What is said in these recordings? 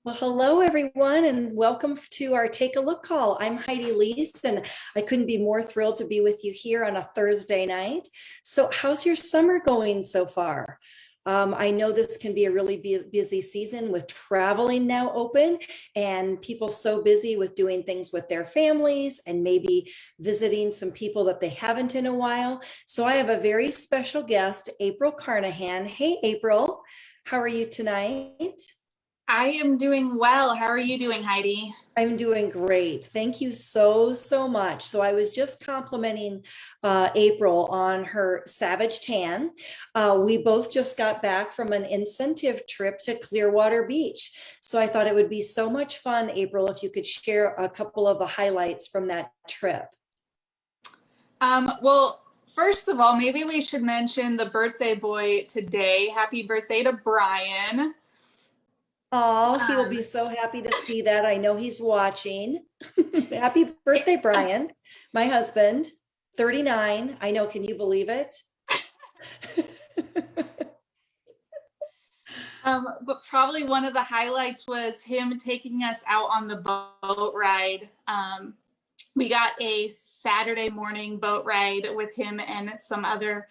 Well, hello everyone, and welcome to our Take a Look call. I'm Heidi Leist, and I couldn't be more thrilled to be with you here on a Thursday night. So, how's your summer going so far? I know this can be a really busy season with traveling now open and people so busy with doing things with their families and maybe visiting some people that they haven't in a while. So, I have a very special guest, April Carnahan. Hey, April, how are you tonight? I am doing well. How are you doing, Heidi? I'm doing great. Thank you so much. So I was just complimenting April on her Savage Tan. We both just got back from an incentive trip to Clearwater Beach. So I thought it would be so much fun, April, if you could share a couple of the highlights from that trip. Well, first of all, maybe we should mention the birthday boy today. Happy birthday to Brian. Oh, he'll be so happy to see that. I know he's watching. Happy birthday, Brian, my husband, 39. I know, can you believe it? But probably one of the highlights was him taking us out on the boat ride. We got a Saturday morning boat ride with him and some other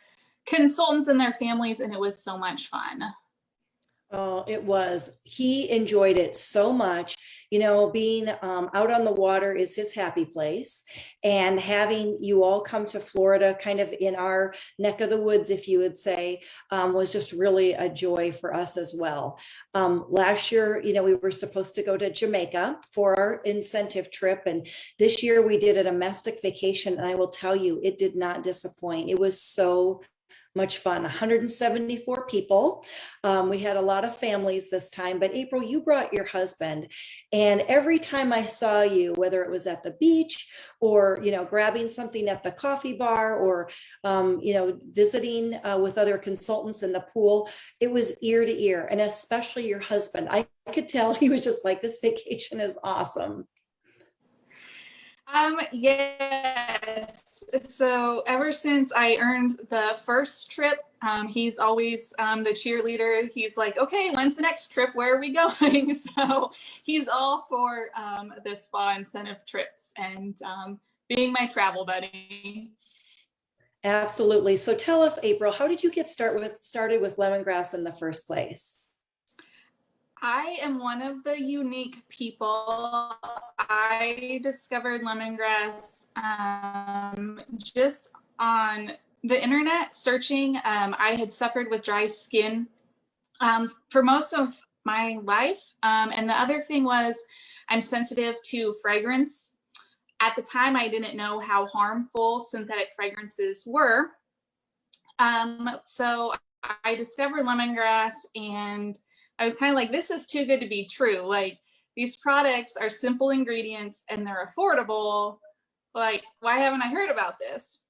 consultants and their families, and it was so much fun. Oh, it was. He enjoyed it so much. You know, being out on the water is his happy place. And having you all come to Florida, kind of in our neck of the woods, if you would say, was just really a joy for us as well. Last year, you know, we were supposed to go to Jamaica for our incentive trip. And this year we did a domestic vacation. And I will tell you, it did not disappoint. It was so much fun. 174 people. We had a lot of families this time, but April, you brought your husband. And every time I saw you, whether it was at the beach or, you know, grabbing something at the coffee bar or, you know, visiting with other consultants in the pool, it was ear to ear. And especially your husband. I could tell he was just like, this vacation is awesome. Yes. So ever since I earned the first trip, he's always the cheerleader. He's like, okay, when's the next trip? Where are we going? So he's all for the spa incentive trips and being my travel buddy. Absolutely. So tell us, April, how did you get started with lemongrass in the first place? I am one of the unique people. I discovered lemongrass just on the internet searching. I had suffered with dry skin for most of my life. And the other thing was I'm sensitive to fragrance. At the time, I didn't know how harmful synthetic fragrances were. So I discovered lemongrass and I was kind of like, this is too good to be true. Like, these products are simple ingredients and they're affordable. Like, why haven't I heard about this?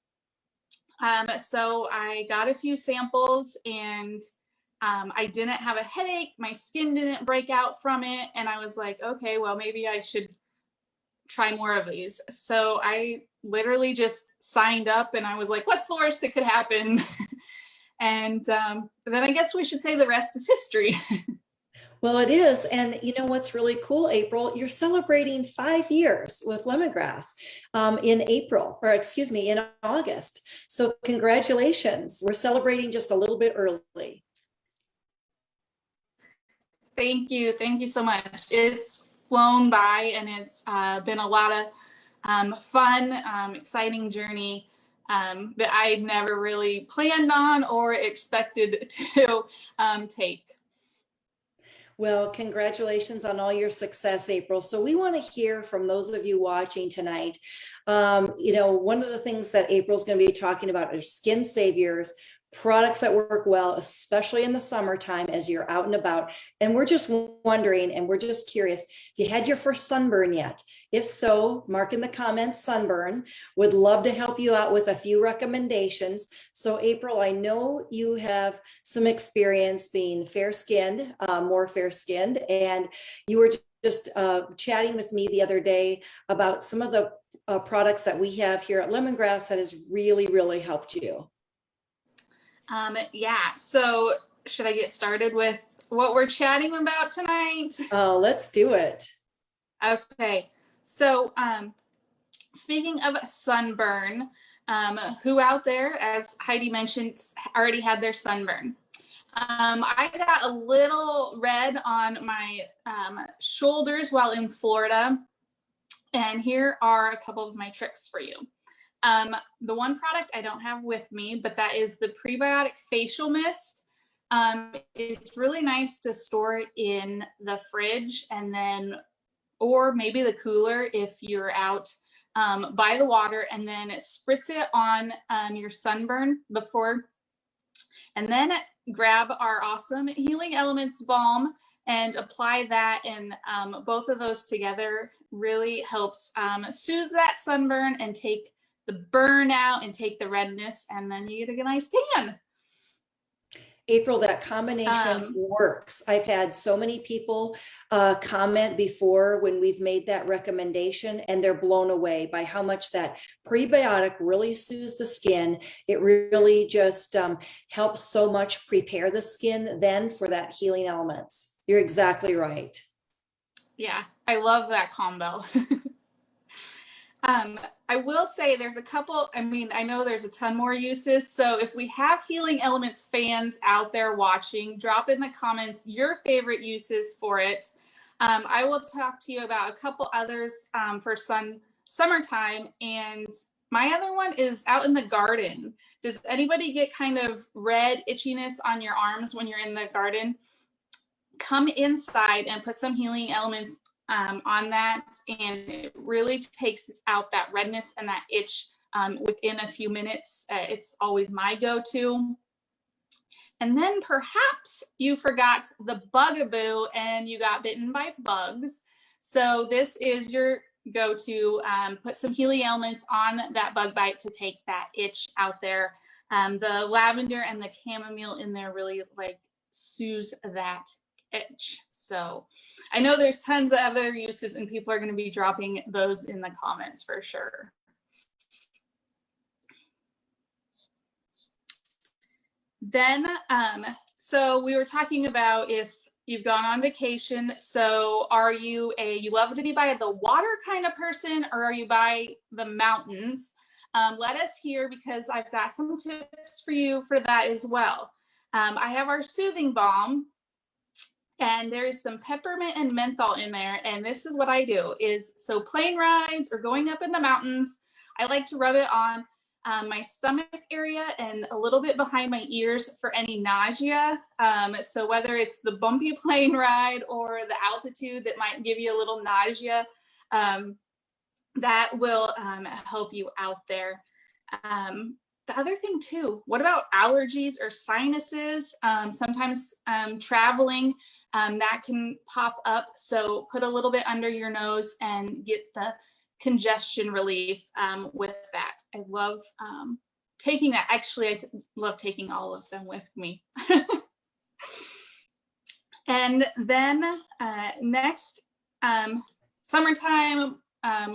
So I got a few samples and I didn't have a headache. My skin didn't break out from it. And I was like, okay, well, maybe I should try more of these. So I literally just signed up and I was like, what's the worst that could happen? And then I guess we should say the rest is history. Well, it is. And you know what's really cool, April? You're celebrating 5 years with lemongrass in April, or excuse me, in August. So congratulations. We're celebrating just a little bit early. Thank you. Thank you so much. It's flown by and it's been a lot of fun, exciting journey that I never really planned on or expected to take. Well, congratulations on all your success, April. So we want to hear from those of you watching tonight. You know, one of the things that April's going to be talking about are skin saviors, products that work well, especially in the summertime as you're out and about. And we're just wondering, and we're just curious, if you had your first sunburn yet? If so, mark in the comments sunburn. Would love to help you out with a few recommendations. So April, I know you have some experience being fair-skinned, more fair-skinned, and you were just chatting with me the other day about some of the products that we have here at Lemongrass that has really helped you. Yeah, so should I get started with what we're chatting about tonight? Oh, let's do it. Okay, so speaking of sunburn, who out there, as Heidi mentioned, already had their sunburn? I got a little red on my shoulders while in Florida, and here are a couple of my tricks for you. The one product I don't have with me, but that is the Prebiotic Facial Mist. It's really nice to store it in the fridge and then, or maybe the cooler if you're out by the water, and then spritz it on your sunburn before, and then grab our awesome Healing Elements balm and apply that, and both of those together really helps soothe that sunburn and take the burn out and take the redness, and then you get a nice tan. April, that combination works. I've had so many people comment before when we've made that recommendation, and they're blown away by how much that prebiotic really soothes the skin. It really just helps so much prepare the skin then for that healing elements. You're exactly right. Yeah, I love that combo. I will say there's a couple, I mean, I know there's a ton more uses. So if we have Healing Elements fans out there watching, drop in the comments your favorite uses for it. I will talk to you about a couple others for summertime. And my other one is out in the garden. Does anybody get kind of red itchiness on your arms when you're in the garden? Come inside and put some Healing Elements on that, and it really takes out that redness and that itch within a few minutes. It's always my go-to. And then perhaps you forgot the Bugaboo and you got bitten by bugs. So this is your go-to. Put some Healing Elements on that bug bite to take that itch out there. The lavender and the chamomile in there really like soothes that itch. So I know there's tons of other uses, and people are going to be dropping those in the comments for sure. Then, so we were talking about if you've gone on vacation. So are you you love to be by the water kind of person, or are you by the mountains? Let us hear, because I've got some tips for you for that as well. I have our soothing balm, and there's some peppermint and menthol in there. And this is what I do is, so plane rides or going up in the mountains, I like to rub it on my stomach area and a little bit behind my ears for any nausea. So whether it's the bumpy plane ride or the altitude that might give you a little nausea, that will help you out there. The other thing too, what about allergies or sinuses? Sometimes traveling, that can pop up. So put a little bit under your nose and get the congestion relief with that. I love taking that. Actually, I love taking all of them with me. And then next, summertime,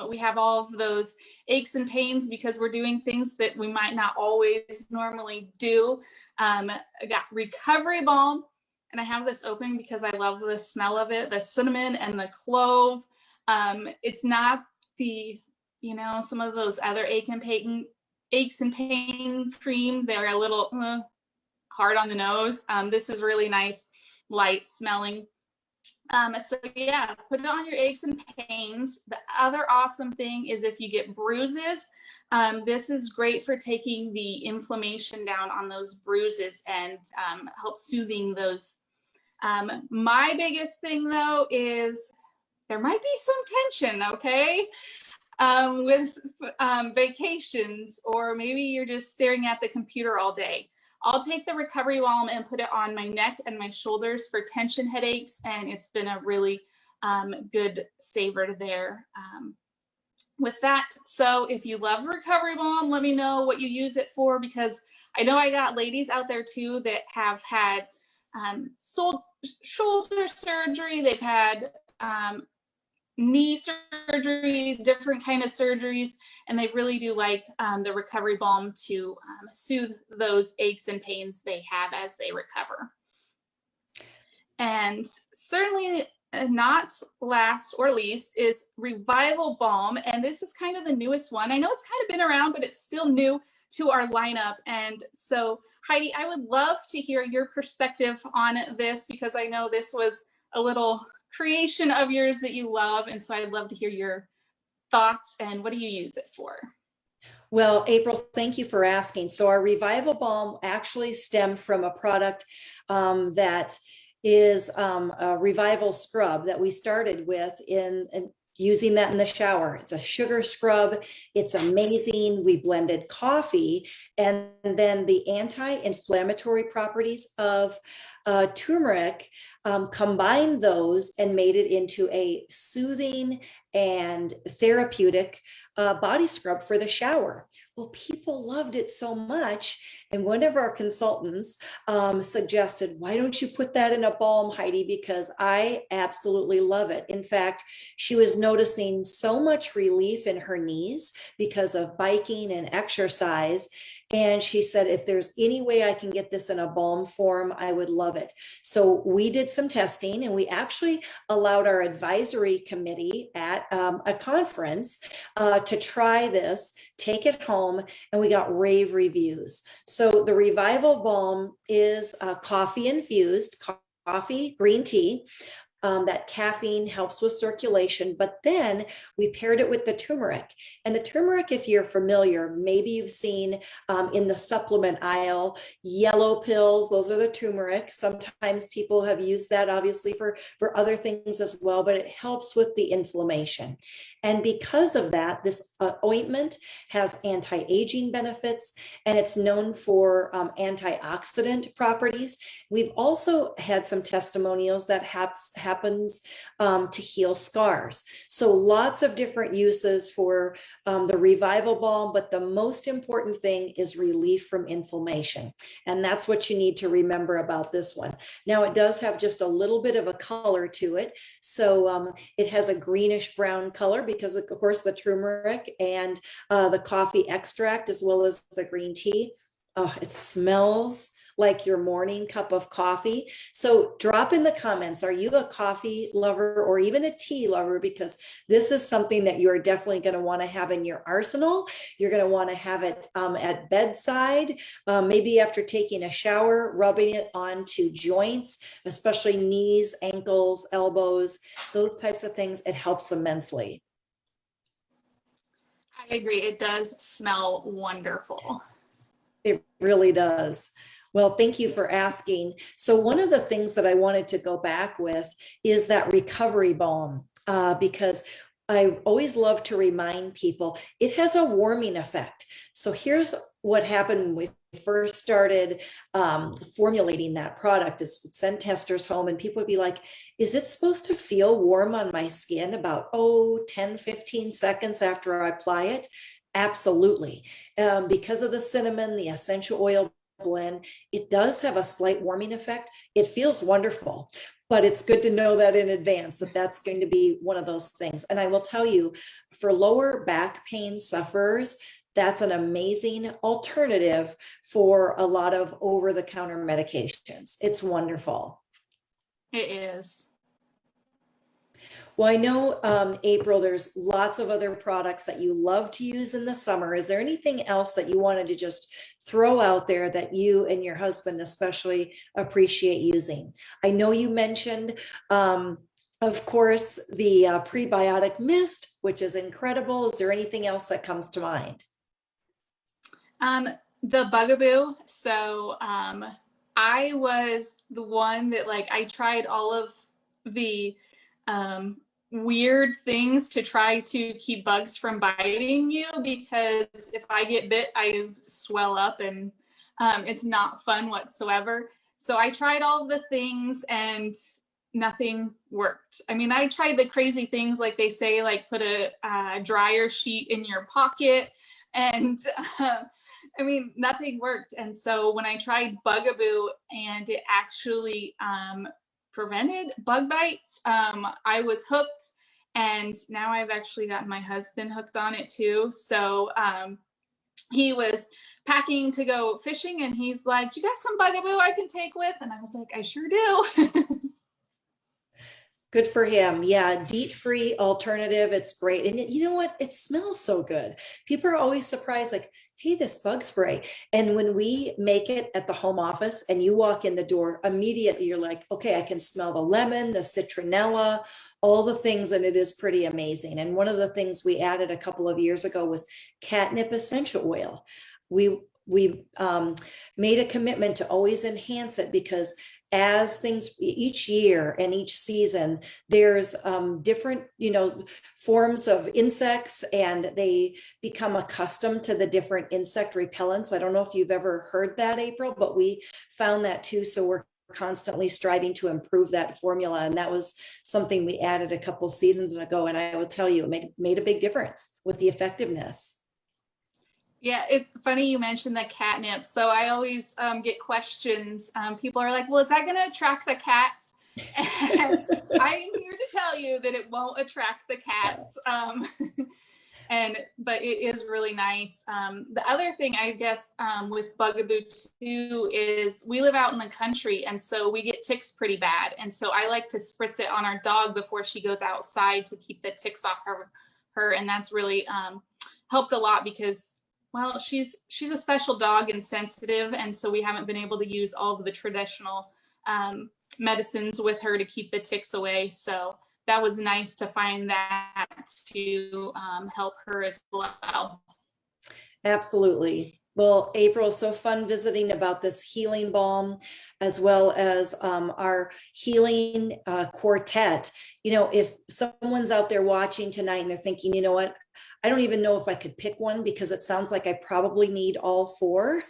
we have all of those aches and pains because we're doing things that we might not always normally do. I got Recovery Balm, and I have this open because I love the smell of it, the cinnamon and the clove. It's not the, you know, some of those other aches and pain creams. They're a little hard on the nose. This is really nice, light smelling. So yeah, put it on your aches and pains. The other awesome thing is if you get bruises, this is great for taking the inflammation down on those bruises and help soothing those. My biggest thing though is there might be some tension, okay? With vacations, or maybe you're just staring at the computer all day. I'll take the Recovery Balm and put it on my neck and my shoulders for tension headaches, and it's been a really good saver there with that. So if you love Recovery Balm, let me know what you use it for, because I know I got ladies out there too that have had shoulder surgery, they've had knee surgery, different kind of surgeries, and they really do like the Recovery Balm to soothe those aches and pains they have as they recover. And certainly not last or least is Revival Balm. And this is kind of the newest one. I know it's kind of been around, but it's still new to our lineup. And so, Heidi, I would love to hear your perspective on this, because I know this was a little creation of yours that you love. And so I'd love to hear your thoughts and what do you use it for? Well, April, thank you for asking. So our Revival Balm actually stemmed from a product that is a Revival scrub that we started with in using that in the shower. It's a sugar scrub. It's amazing. We blended coffee and then the anti-inflammatory properties of turmeric, combined those and made it into a soothing and therapeutic body scrub for the shower. Well, people loved it so much. And one of our consultants suggested, why don't you put that in a balm, Heidi? Because I absolutely love it. In fact, she was noticing so much relief in her knees because of biking and exercise. And she said, if there's any way I can get this in a balm form, I would love it. So we did some testing and we actually allowed our advisory committee at a conference to try this, take it home, and we got rave reviews. So the Revival Balm is coffee infused, coffee, green tea. That caffeine helps with circulation, but then we paired it with the turmeric. And the turmeric, if you're familiar, maybe you've seen in the supplement aisle, yellow pills, those are the turmeric. Sometimes people have used that obviously for other things as well, but it helps with the inflammation. And because of that, this ointment has anti-aging benefits and it's known for antioxidant properties. We've also had some testimonials that happens to heal scars. So lots of different uses for the Revival Balm, but the most important thing is relief from inflammation. And that's what you need to remember about this one. Now it does have just a little bit of a color to it. So it has a greenish brown color because of course the turmeric and the coffee extract as well as the green tea. Oh, it smells like your morning cup of coffee. So drop in the comments, are you a coffee lover or even a tea lover? Because this is something that you are definitely going to want to have in your arsenal. You're going to want to have it at bedside, maybe after taking a shower, rubbing it onto joints, especially knees, ankles, elbows, those types of things. It helps immensely. I agree. It does smell wonderful. It really does. Well, thank you for asking. So one of the things that I wanted to go back with is that recovery balm, because I always love to remind people it has a warming effect. So here's what happened when we first started formulating that product is send testers home and people would be like, is it supposed to feel warm on my skin about 10, 15 seconds after I apply it? Absolutely. Because of the cinnamon, the essential oil blend, it does have a slight warming effect. It feels wonderful, but it's good to know that in advance that that's going to be one of those things. And I will tell you, for lower back pain sufferers, that's an amazing alternative for a lot of over-the-counter medications. It's wonderful. It is. Well, I know, April, there's lots of other products that you love to use in the summer. Is there anything else that you wanted to just throw out there that you and your husband especially appreciate using? I know you mentioned, of course, the Prebiotic Mist, which is incredible. Is there anything else that comes to mind? The Bugaboo. So I was the one that I tried all of the weird things to try to keep bugs from biting you, because if I get bit, I swell up and it's not fun whatsoever. So I tried all of the things and nothing worked. I mean, I tried the crazy things like they say, like put a dryer sheet in your pocket, and I mean, nothing worked. And so when I tried Bugaboo and it actually prevented bug bites, I was hooked, and now I've actually gotten my husband hooked on it too. So he was packing to go fishing and he's like, do you got some Bugaboo I can take with? And I was like, I sure do. Good for him. Yeah, DEET-free alternative. It's great. And you know what? It smells so good. People are always surprised, like, hey, this bug spray. And when we make it at the home office and you walk in the door, immediately you're like, okay, I can smell the lemon, the citronella, all the things, and it is pretty amazing. And one of the things we added a couple of years ago was catnip essential oil. We made a commitment to always enhance it, because as things each year and each season, there's different, forms of insects, and they become accustomed to the different insect repellents. I don't know if you've ever heard that, April, but we found that too. So we're constantly striving to improve that formula. And that was something we added a couple seasons ago. And I will tell you, it made a big difference with the effectiveness. Yeah, it's funny you mentioned the catnip. So I always get questions. People are like, well, is that going to attract the cats? And I am here to tell you that it won't attract the cats. But it is really nice. The other thing, I guess, with Bugaboo too, is we live out in the country, and so we get ticks pretty bad. And so I like to spritz it on our dog before she goes outside to keep the ticks off her. And that's really helped a lot, because well, she's a special dog and sensitive, and so we haven't been able to use all of the traditional medicines with her to keep the ticks away. So that was nice to find that to help her as well. Absolutely. Well, April, so fun visiting about this healing balm, as well as our healing quartet. If someone's out there watching tonight and they're thinking, you know what, I don't even know if I could pick one, because it sounds like I probably need all four.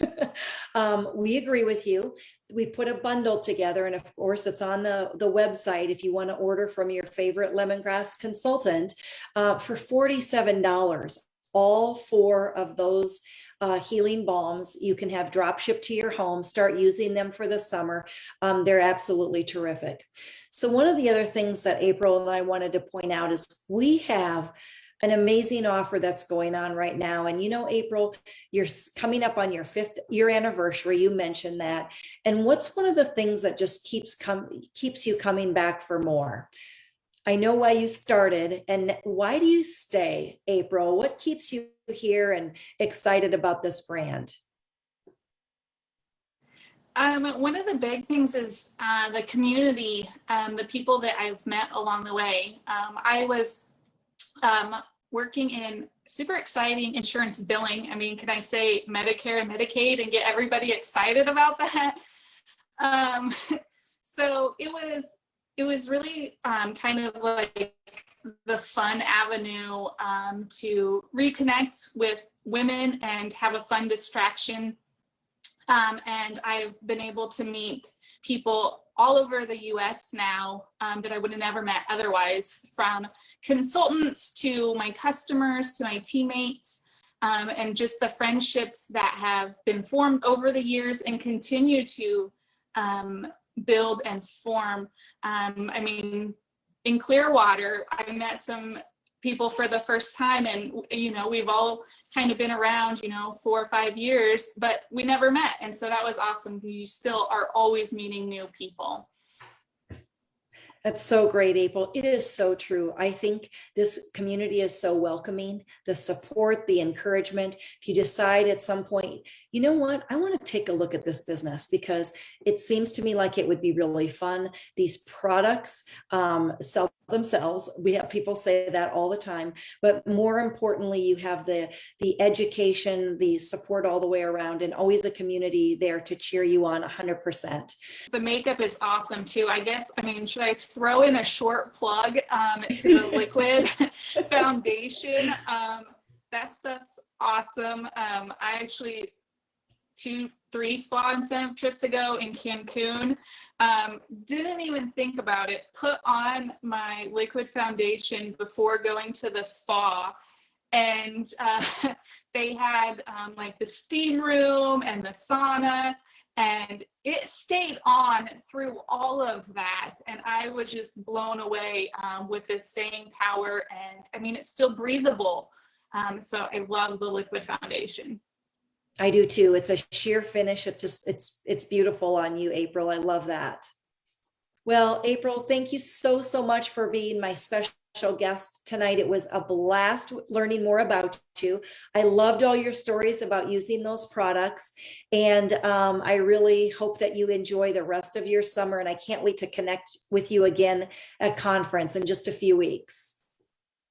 We agree with you. We put a bundle together, and of course it's on the website if you want to order from your favorite lemongrass consultant for $47. All four of those healing balms you can have drop shipped to your home. Start using them for the summer. They're absolutely terrific. So one of the other things that April and I wanted to point out is we have an amazing offer that's going on right now. And April, you're coming up on your 5th year anniversary. You mentioned that. And what's one of the things that just keeps you coming back for more? I know why you started, and why do you stay, April? What keeps you here and excited about this brand? One of the big things is the community, the people that I've met along the way. I was working in super exciting insurance billing. I mean, can I say Medicare and Medicaid and get everybody excited about that? So it was really kind of like the fun avenue to reconnect with women and have a fun distraction. And I've been able to meet people all over the US now that I would have never met otherwise, from consultants to my customers to my teammates, and just the friendships that have been formed over the years and continue to build and form. I mean, in Clearwater, I met some people for the first time, and we've all kind of been around 4 or 5 years, but we never met. And so that was awesome. You still are always meeting new people. That's so great, April. It is so true. I think this community is so welcoming, the support, the encouragement. If you decide at some point, you know what, I want to take a look at this business, because it seems to me like it would be really fun. These products sell themselves. We have people say that all the time, but more importantly, you have the education, the support all the way around, and always a community there to cheer you on 100%. The makeup is awesome too. I guess, should I throw in a short plug to the liquid foundation? That stuff's awesome. I actually 2-3 spa incentive trips ago in Cancun, didn't even think about it, put on my liquid foundation before going to the spa, and they had like the steam room and the sauna, and it stayed on through all of that, and I was just blown away with the staying power, and it's still breathable. So I love the liquid foundation. I do too. It's a sheer finish. It's beautiful on you, April. I love that. Well, April, thank you so, so much for being my special guest tonight. It was a blast learning more about you. I loved all your stories about using those products. And I really hope that you enjoy the rest of your summer. And I can't wait to connect with you again at conference in just a few weeks.